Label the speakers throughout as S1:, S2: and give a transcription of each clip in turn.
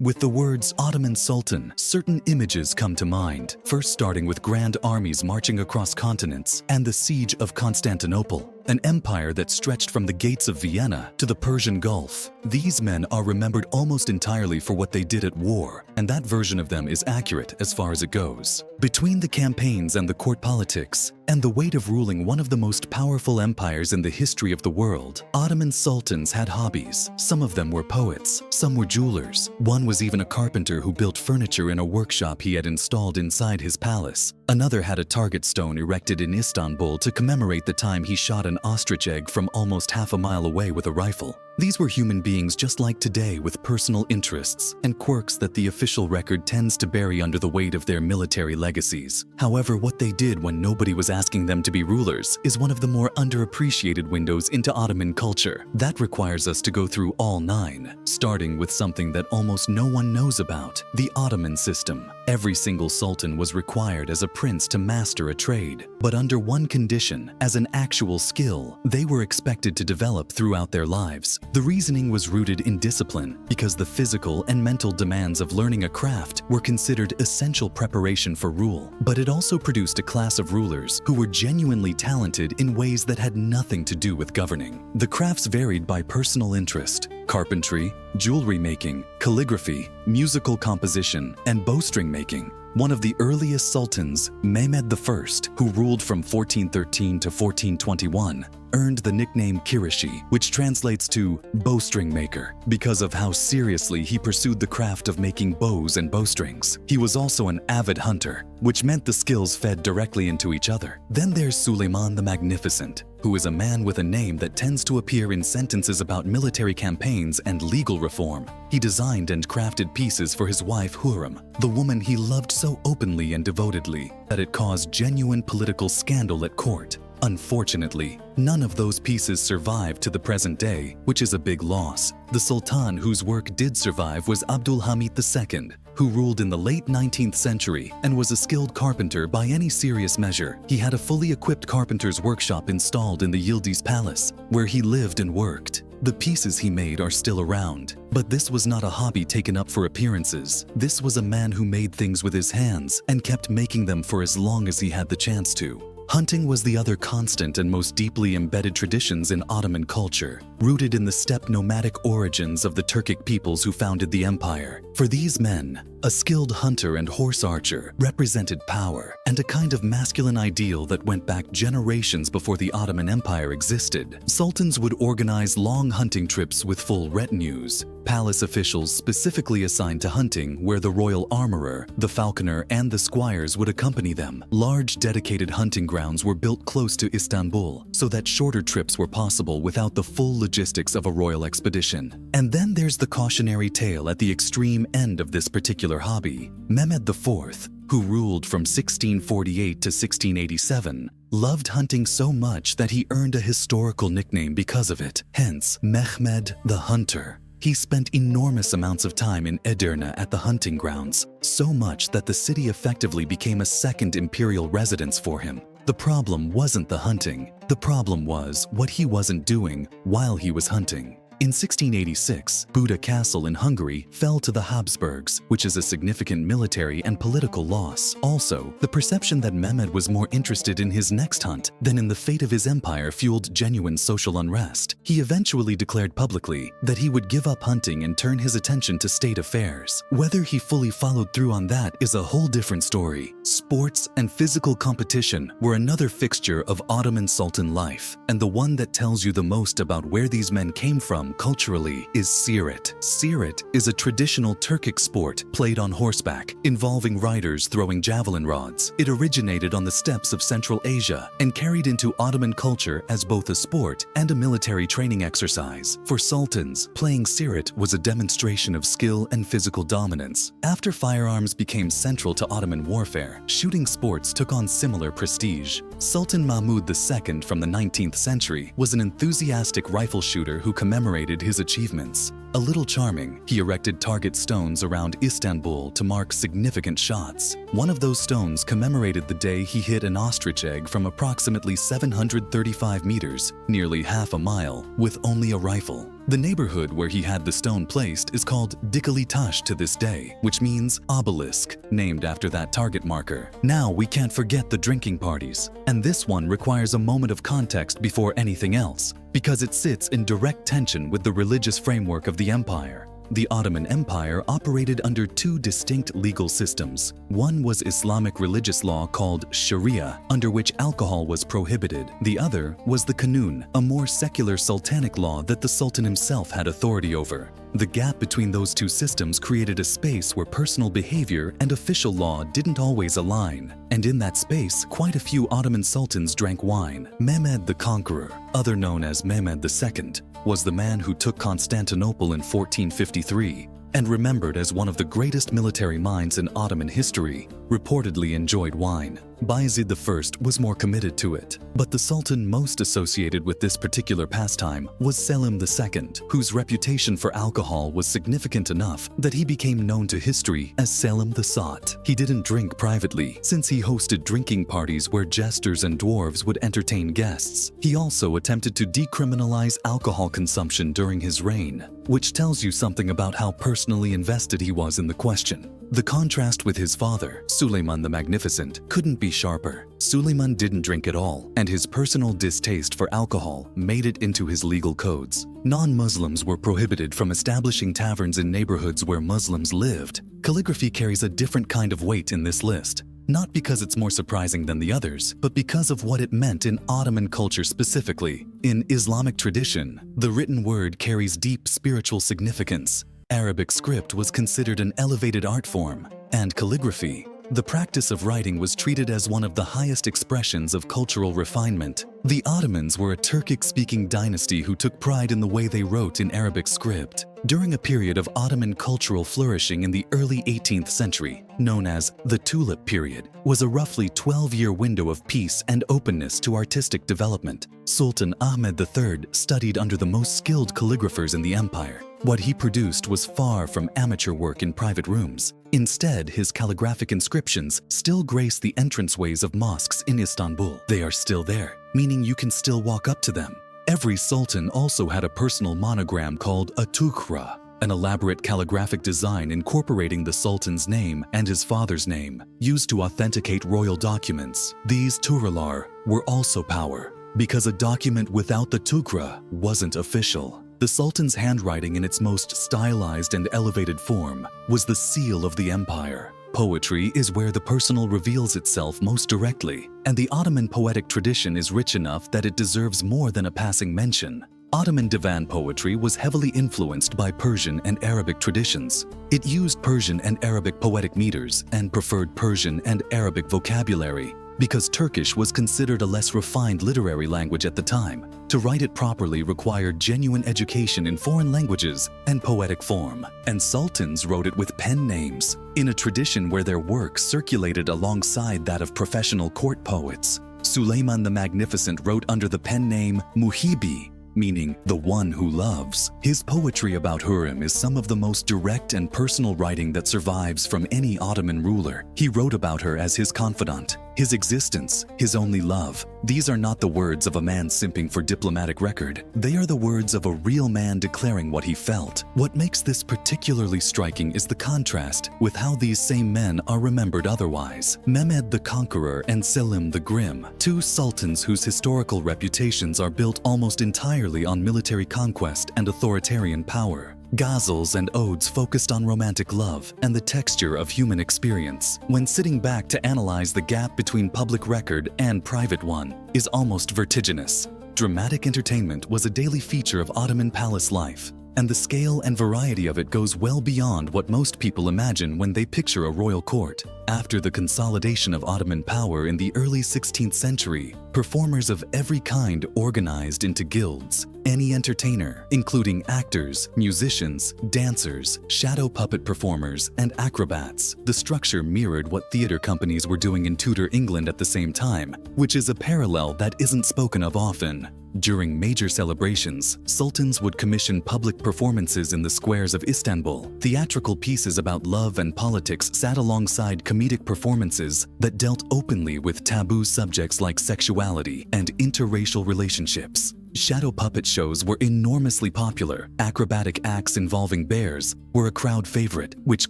S1: With the words Ottoman Sultan, certain images come to mind, first starting with grand armies marching across continents and the siege of Constantinople, an empire that stretched from the gates of Vienna to the Persian Gulf. These men are remembered almost entirely for what they did at war, and that version of them is accurate as far as it goes. Between the campaigns and the court politics, and the weight of ruling one of the most powerful empires in the history of the world, Ottoman sultans had hobbies. Some of them were poets, some were jewelers. One was even a carpenter who built furniture in a workshop he had installed inside his palace. Another had a target stone erected in Istanbul to commemorate the time he shot an ostrich egg from almost half a mile away with a rifle. These were human beings just like today, with personal interests and quirks that the official record tends to bury under the weight of their military legacies. However, what they did when nobody was asking them to be rulers is one of the more underappreciated windows into Ottoman culture. That requires us to go through all 9, starting with something that almost no one knows about: the Ottoman system. Every single sultan was required as a prince to master a trade, but under one condition: as an actual skill they were expected to develop throughout their lives. The reasoning was rooted in discipline, because the physical and mental demands of learning a craft were considered essential preparation for rule. But it also produced a class of rulers who were genuinely talented in ways that had nothing to do with governing. The crafts varied by personal interest: carpentry, jewelry making, calligraphy, musical composition, and bowstring making. One of the earliest sultans, Mehmed I, who ruled from 1413 to 1421, earned the nickname Kirishi, which translates to bowstring maker, because of how seriously he pursued the craft of making bows and bowstrings. He was also an avid hunter, which meant the skills fed directly into each other. Then there's Suleiman the Magnificent, who is a man with a name that tends to appear in sentences about military campaigns and legal reform. He designed and crafted pieces for his wife Hurrem, the woman he loved so openly and devotedly that it caused genuine political scandal at court. Unfortunately, none of those pieces survived to the present day, which is a big loss. The sultan whose work did survive was Abdul Hamid II, who ruled in the late 19th century and was a skilled carpenter by any serious measure. He had a fully equipped carpenter's workshop installed in the Yildiz Palace, where he lived and worked. The pieces he made are still around, but this was not a hobby taken up for appearances. This was a man who made things with his hands and kept making them for as long as he had the chance to. Hunting was the other constant and most deeply embedded traditions in Ottoman culture, rooted in the steppe nomadic origins of the Turkic peoples who founded the empire. For these men, a skilled hunter and horse archer represented power and a kind of masculine ideal that went back generations before the Ottoman Empire existed. Sultans would organize long hunting trips with full retinues, palace officials specifically assigned to hunting, where the royal armorer, the falconer, and the squires would accompany them. Large dedicated hunting grounds were built close to Istanbul, so that shorter trips were possible without the full logistics of a royal expedition. And then there's the cautionary tale at the extreme end of this particular hobby. Mehmed IV, who ruled from 1648 to 1687, loved hunting so much that he earned a historical nickname because of it, hence Mehmed the Hunter. He spent enormous amounts of time in Edirne at the hunting grounds, so much that the city effectively became a second imperial residence for him. The problem wasn't the hunting. The problem was what he wasn't doing while he was hunting. In 1686, Buda Castle in Hungary fell to the Habsburgs, which is a significant military and political loss. Also, the perception that Mehmed was more interested in his next hunt than in the fate of his empire fueled genuine social unrest. He eventually declared publicly that he would give up hunting and turn his attention to state affairs. Whether he fully followed through on that is a whole different story. Sports and physical competition were another fixture of Ottoman Sultan life, and the one that tells you the most about where these men came from culturally is Sirit. Sirit is a traditional Turkic sport played on horseback, involving riders throwing javelin rods. It originated on the steppes of Central Asia and carried into Ottoman culture as both a sport and a military training exercise. For sultans, playing Sirit was a demonstration of skill and physical dominance. After firearms became central to Ottoman warfare, shooting sports took on similar prestige. Sultan Mahmud II from the 19th century was an enthusiastic rifle shooter who commemorated his achievements. A little charming, he erected target stones around Istanbul to mark significant shots. One of those stones commemorated the day he hit an ostrich egg from approximately 735 meters, nearly half a mile, with only a rifle. The neighborhood where he had the stone placed is called decriminalize to this day, which means obelisk, named after that target marker. Now we can't forget the drinking parties, and this one requires a moment of context before anything else, because it sits in direct tension with the religious framework of the empire. The Ottoman Empire operated under two distinct legal systems. One was Islamic religious law called Sharia, under which alcohol was prohibited. The other was the Kanun, a more secular sultanic law that the Sultan himself had authority over. The gap between those two systems created a space where personal behavior and official law didn't always align. And in that space, quite a few Ottoman sultans drank wine. Mehmed the Conqueror, other known as Mehmed II, was the man who took Constantinople in 1453 and remembered as one of the greatest military minds in Ottoman history, reportedly enjoyed wine. Bayezid I was more committed to it, but the sultan most associated with this particular pastime was Selim II, whose reputation for alcohol was significant enough that he became known to history as Selim the Sot. He didn't drink privately, since he hosted drinking parties where jesters and dwarves would entertain guests. He also attempted to decriminalize alcohol consumption during his reign, which tells you something about how personally invested he was in the question. The contrast with his father, Suleiman the Magnificent, couldn't be sharper. Suleiman didn't drink at all, and his personal distaste for alcohol made it into his legal codes. Non-Muslims were prohibited from establishing taverns in neighborhoods where Muslims lived. Calligraphy carries a different kind of weight in this list. Not because it's more surprising than the others, but because of what it meant in Ottoman culture specifically. In Islamic tradition, the written word carries deep spiritual significance. Arabic script was considered an elevated art form, and calligraphy, the practice of writing, was treated as one of the highest expressions of cultural refinement. The Ottomans were a Turkic-speaking dynasty who took pride in the way they wrote in Arabic script. During a period of Ottoman cultural flourishing in the early 18th century, known as the Tulip Period, was a roughly 12-year window of peace and openness to artistic development. Sultan Ahmed III studied under the most skilled calligraphers in the empire. What he produced was far from amateur work in private rooms. Instead, his calligraphic inscriptions still grace the entranceways of mosques in Istanbul. They are still there, meaning you can still walk up to them. Every sultan also had a personal monogram called a tukhra, an elaborate calligraphic design incorporating the sultan's name and his father's name, used to authenticate royal documents. These tukhralar were also power, because a document without the tukhra wasn't official. The Sultan's handwriting in its most stylized and elevated form was the seal of the empire. Poetry is where the personal reveals itself most directly, and the Ottoman poetic tradition is rich enough that it deserves more than a passing mention. Ottoman divan poetry was heavily influenced by Persian and Arabic traditions. It used Persian and Arabic poetic meters and preferred Persian and Arabic vocabulary, because Turkish was considered a less refined literary language at the time. To write it properly required genuine education in foreign languages and poetic form, and sultans wrote it with pen names, in a tradition where their work circulated alongside that of professional court poets. Suleiman the Magnificent wrote under the pen name Muhibi, meaning the one who loves. His poetry about Hürrem is some of the most direct and personal writing that survives from any Ottoman ruler. He wrote about her as his confidant, his existence, his only love. These are not the words of a man simping for diplomatic record. They are the words of a real man declaring what he felt. What makes this particularly striking is the contrast with how these same men are remembered otherwise. Mehmed the Conqueror and Selim the Grim, two sultans whose historical reputations are built almost entirely on military conquest and authoritarian power. Ghazals and odes focused on romantic love and the texture of human experience. When sitting back to analyze the gap between public record and private one is almost vertiginous. Dramatic entertainment was a daily feature of Ottoman palace life, and the scale and variety of it goes well beyond what most people imagine when they picture a royal court. After the consolidation of Ottoman power in the early 16th century, performers of every kind organized into guilds. Any entertainer, including actors, musicians, dancers, shadow puppet performers, and acrobats. The structure mirrored what theater companies were doing in Tudor England at the same time, which is a parallel that isn't spoken of often. During major celebrations, sultans would commission public performances in the squares of Istanbul. Theatrical pieces about love and politics sat alongside comedic performances that dealt openly with taboo subjects like sexuality and interracial relationships. Shadow puppet shows were enormously popular. Acrobatic acts involving bears were a crowd favorite, which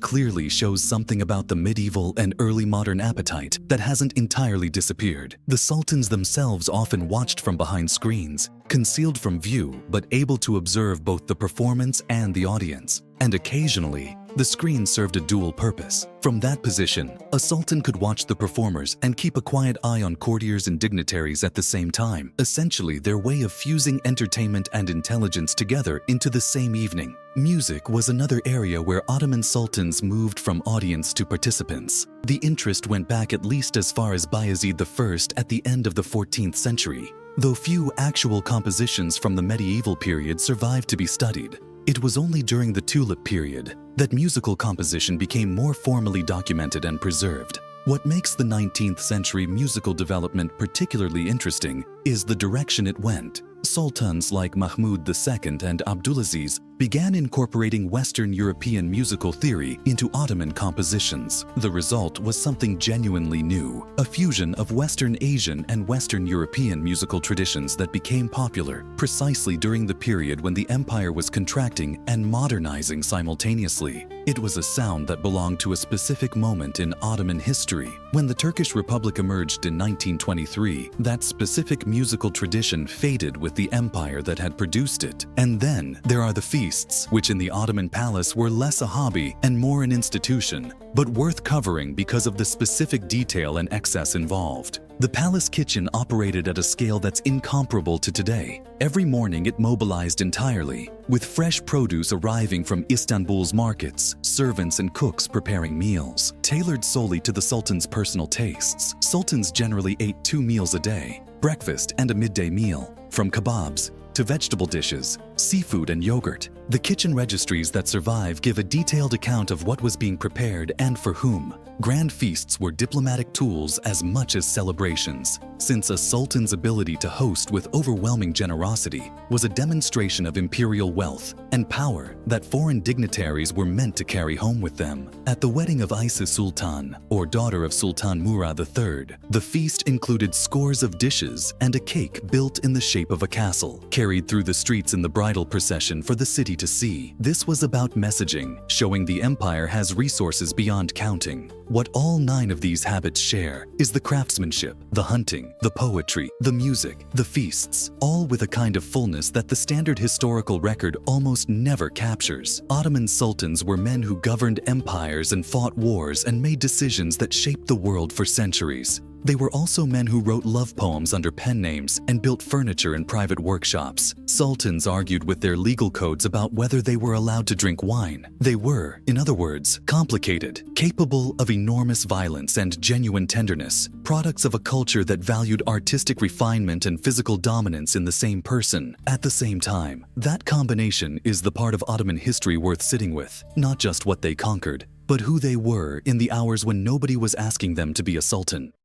S1: clearly shows something about the medieval and early modern appetite that hasn't entirely disappeared. The sultans themselves often watched from behind screens, concealed from view but able to observe both the performance and the audience. And occasionally, the screen served a dual purpose. From that position, a sultan could watch the performers and keep a quiet eye on courtiers and dignitaries at the same time, essentially their way of fusing entertainment and intelligence together into the same evening. Music was another area where Ottoman sultans moved from audience to participants. The interest went back at least as far as Bayezid I at the end of the 14th century, though few actual compositions from the medieval period survived to be studied. It was only during the Tulip period that musical composition became more formally documented and preserved. What makes the 19th century musical development particularly interesting is the direction it went. Sultans like Mahmud II and Abdulaziz began incorporating Western European musical theory into Ottoman compositions. The result was something genuinely new, a fusion of Western Asian and Western European musical traditions that became popular precisely during the period when the empire was contracting and modernizing simultaneously. It was a sound that belonged to a specific moment in Ottoman history. When the Turkish Republic emerged in 1923, that specific musical tradition faded with the empire that had produced it. And then there are the feasts, which in the Ottoman palace were less a hobby and more an institution, but worth covering because of the specific detail and excess involved. The palace kitchen operated at a scale that's incomparable to today. Every morning it mobilized entirely, with fresh produce arriving from Istanbul's markets, servants and cooks preparing meals, tailored solely to the sultan's personal tastes. Sultans generally ate 2 meals a day, breakfast and a midday meal, from kebabs to vegetable dishes, seafood and yogurt. The kitchen registries that survive give a detailed account of what was being prepared and for whom. Grand feasts were diplomatic tools as much as celebrations, since a sultan's ability to host with overwhelming generosity was a demonstration of imperial wealth and power that foreign dignitaries were meant to carry home with them. At the wedding of Isa Sultan, or daughter of Sultan Murad III, the feast included scores of dishes and a cake built in the shape of a castle, carried through the streets in the bridal procession for the city to see. This was about messaging, showing the empire has resources beyond counting. What all 9 of these habits share is the craftsmanship, the hunting, the poetry, the music, the feasts, all with a kind of fullness that the standard historical record almost never captures. Ottoman sultans were men who governed empires and fought wars and made decisions that shaped the world for centuries. They were also men who wrote love poems under pen names and built furniture in private workshops. Sultans argued with their legal codes about whether they were allowed to drink wine. They were, in other words, complicated, capable of enormous violence and genuine tenderness, products of a culture that valued artistic refinement and physical dominance in the same person. At the same time, that combination is the part of Ottoman history worth sitting with, not just what they conquered, but who they were in the hours when nobody was asking them to be a sultan.